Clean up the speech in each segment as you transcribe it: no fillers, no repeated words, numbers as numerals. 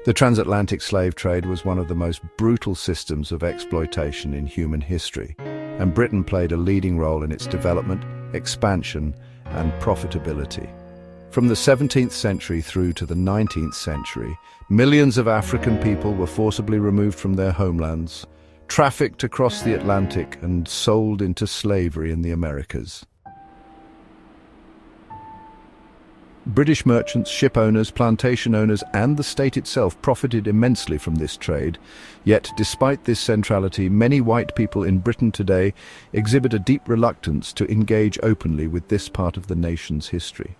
The transatlantic slave trade was one of the most brutal systems of exploitation in human history, and Britain played a leading role in its development, expansion, and profitability. From the 17th century through to the 19th century, millions of African people were forcibly removed from their homelands, trafficked across the Atlantic, and sold into slavery in the Americas. British merchants, ship owners, plantation owners, and the state itself profited immensely from this trade. Yet, despite this centrality, many white people in Britain today exhibit a deep reluctance to engage openly with this part of the nation's history.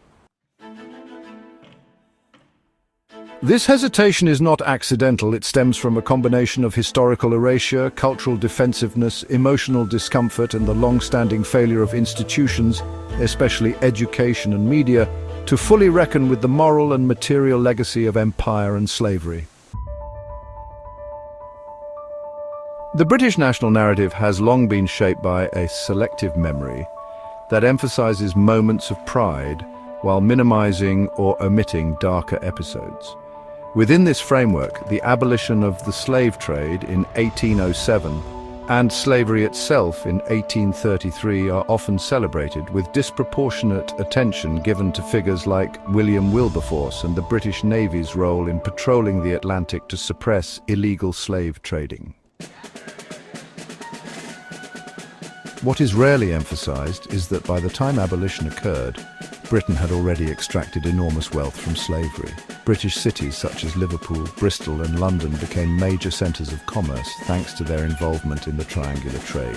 This hesitation is not accidental. It stems from a combination of historical erasure, cultural defensiveness, emotional discomfort, and the long-standing failure of institutions, especially education and media, to fully reckon with the moral and material legacy of empire and slavery. The British national narrative has long been shaped by a selective memory that emphasizes moments of pride while minimizing or omitting darker episodes. Within this framework, the abolition of the slave trade in 1807 and slavery itself in 1833 are often celebrated, with disproportionate attention given to figures like William Wilberforce and the British Navy's role in patrolling the Atlantic to suppress illegal slave trading. What is rarely emphasized is that by the time abolition occurred, Britain had already extracted enormous wealth from slavery. British cities such as Liverpool, Bristol and London became major centres of commerce thanks to their involvement in the triangular trade.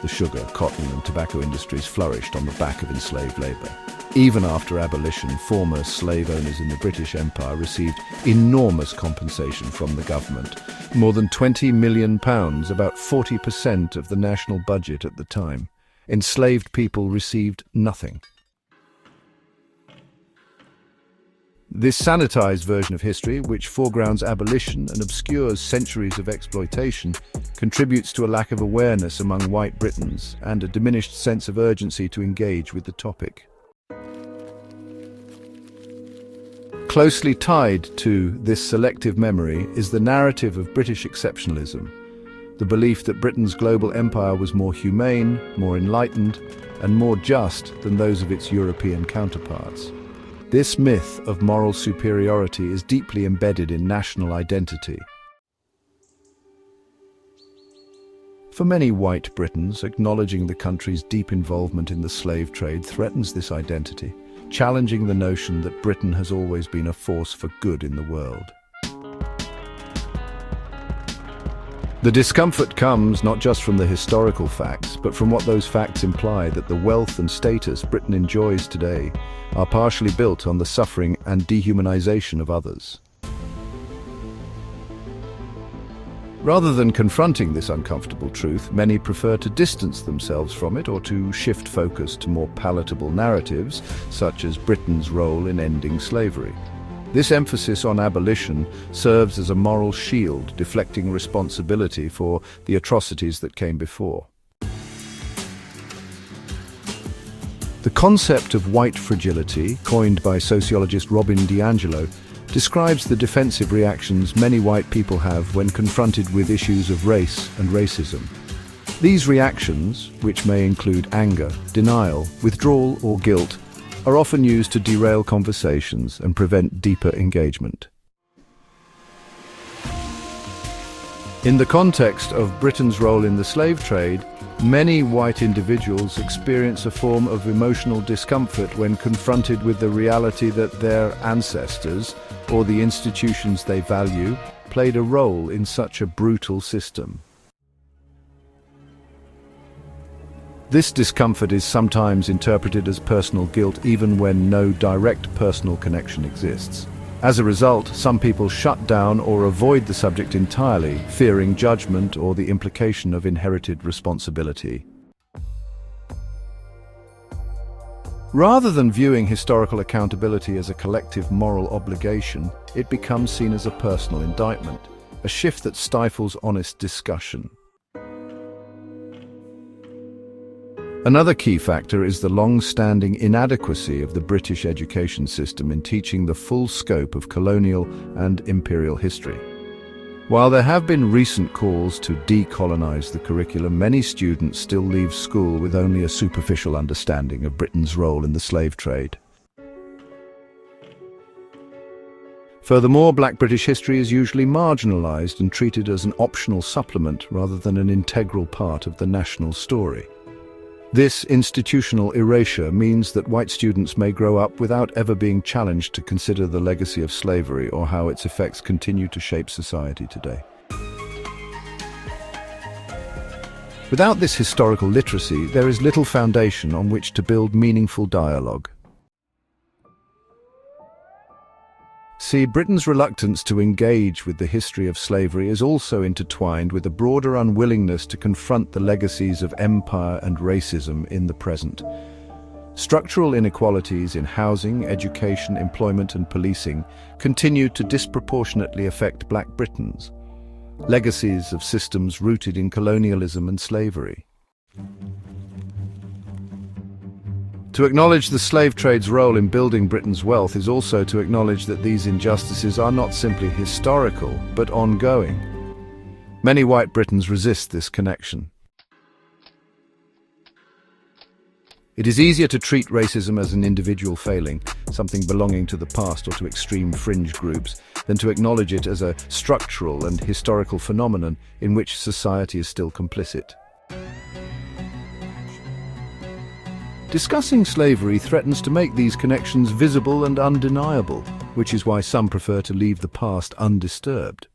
The sugar, cotton and tobacco industries flourished on the back of enslaved labour. Even after abolition, former slave owners in the British Empire received enormous compensation from the government. More than £20 million, about 40% of the national budget at the time. Enslaved people received nothing. This sanitized version of history, which foregrounds abolition and obscures centuries of exploitation, contributes to a lack of awareness among white Britons and a diminished sense of urgency to engage with the topic. Closely tied to this selective memory is the narrative of British exceptionalism, the belief that Britain's global empire was more humane, more enlightened, and more just than those of its European counterparts. This myth of moral superiority is deeply embedded in national identity. For many white Britons, acknowledging the country's deep involvement in the slave trade threatens this identity, challenging the notion that Britain has always been a force for good in the world. The discomfort comes not just from the historical facts, but from what those facts imply, that the wealth and status Britain enjoys today are partially built on the suffering and dehumanization of others. Rather than confronting this uncomfortable truth, many prefer to distance themselves from it or to shift focus to more palatable narratives, such as Britain's role in ending slavery. This emphasis on abolition serves as a moral shield, deflecting responsibility for the atrocities that came before. The concept of white fragility, coined by sociologist Robin DiAngelo, describes the defensive reactions many white people have when confronted with issues of race and racism. These reactions, which may include anger, denial, withdrawal or guilt, are often used to derail conversations and prevent deeper engagement. In the context of Britain's role in the slave trade, many white individuals experience a form of emotional discomfort when confronted with the reality that their ancestors, or the institutions they value, played a role in such a brutal system. This discomfort is sometimes interpreted as personal guilt even when no direct personal connection exists. As a result, some people shut down or avoid the subject entirely, fearing judgment or the implication of inherited responsibility. Rather than viewing historical accountability as a collective moral obligation, it becomes seen as a personal indictment, a shift that stifles honest discussion. Another key factor is the long-standing inadequacy of the British education system in teaching the full scope of colonial and imperial history. While there have been recent calls to decolonize the curriculum, many students still leave school with only a superficial understanding of Britain's role in the slave trade. Furthermore, Black British history is usually marginalized and treated as an optional supplement rather than an integral part of the national story. This institutional erasure means that white students may grow up without ever being challenged to consider the legacy of slavery or how its effects continue to shape society today. Without this historical literacy, there is little foundation on which to build meaningful dialogue. See, Britain's reluctance to engage with the history of slavery is also intertwined with a broader unwillingness to confront the legacies of empire and racism in the present. Structural inequalities in housing, education, employment and policing continue to disproportionately affect Black Britons, legacies of systems rooted in colonialism and slavery. To acknowledge the slave trade's role in building Britain's wealth is also to acknowledge that these injustices are not simply historical, but ongoing. Many white Britons resist this connection. It is easier to treat racism as an individual failing, something belonging to the past or to extreme fringe groups, than to acknowledge it as a structural and historical phenomenon in which society is still complicit. Discussing slavery threatens to make these connections visible and undeniable, which is why some prefer to leave the past undisturbed.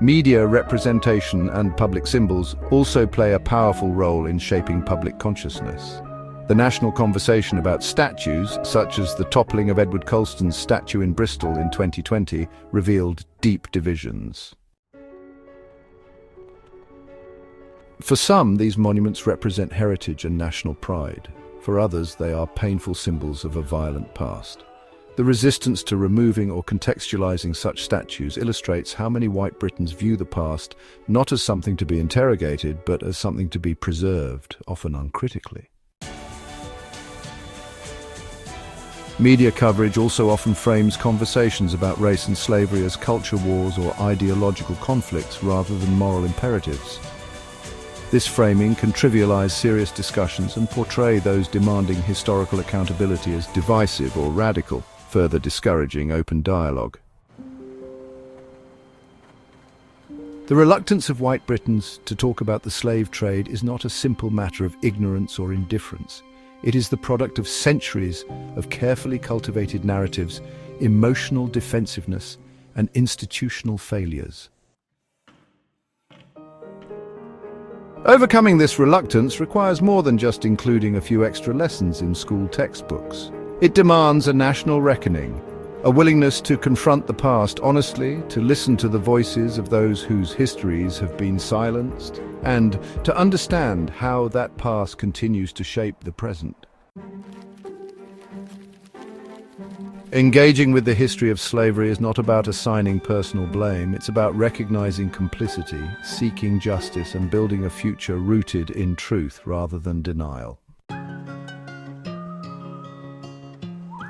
Media representation and public symbols also play a powerful role in shaping public consciousness. The national conversation about statues, such as the toppling of Edward Colston's statue in Bristol in 2020, revealed deep divisions. For some, these monuments represent heritage and national pride. For others, they are painful symbols of a violent past. The resistance to removing or contextualizing such statues illustrates how many white Britons view the past not as something to be interrogated, but as something to be preserved, often uncritically. Media coverage also often frames conversations about race and slavery as culture wars or ideological conflicts rather than moral imperatives. This framing can trivialize serious discussions and portray those demanding historical accountability as divisive or radical, further discouraging open dialogue. The reluctance of white Britons to talk about the slave trade is not a simple matter of ignorance or indifference. It is the product of centuries of carefully cultivated narratives, emotional defensiveness, and institutional failures. Overcoming this reluctance requires more than just including a few extra lessons in school textbooks. It demands a national reckoning, a willingness to confront the past honestly, to listen to the voices of those whose histories have been silenced, and to understand how that past continues to shape the present. Engaging with the history of slavery is not about assigning personal blame. It's about recognizing complicity, seeking justice, and building a future rooted in truth rather than denial.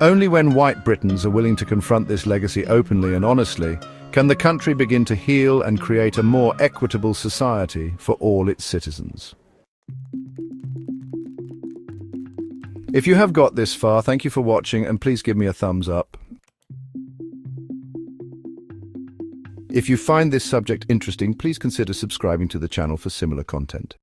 Only when white Britons are willing to confront this legacy openly and honestly can the country begin to heal and create a more equitable society for all its citizens. If you have got this far, thank you for watching, and please give me a thumbs up. If you find this subject interesting, please consider subscribing to the channel for similar content.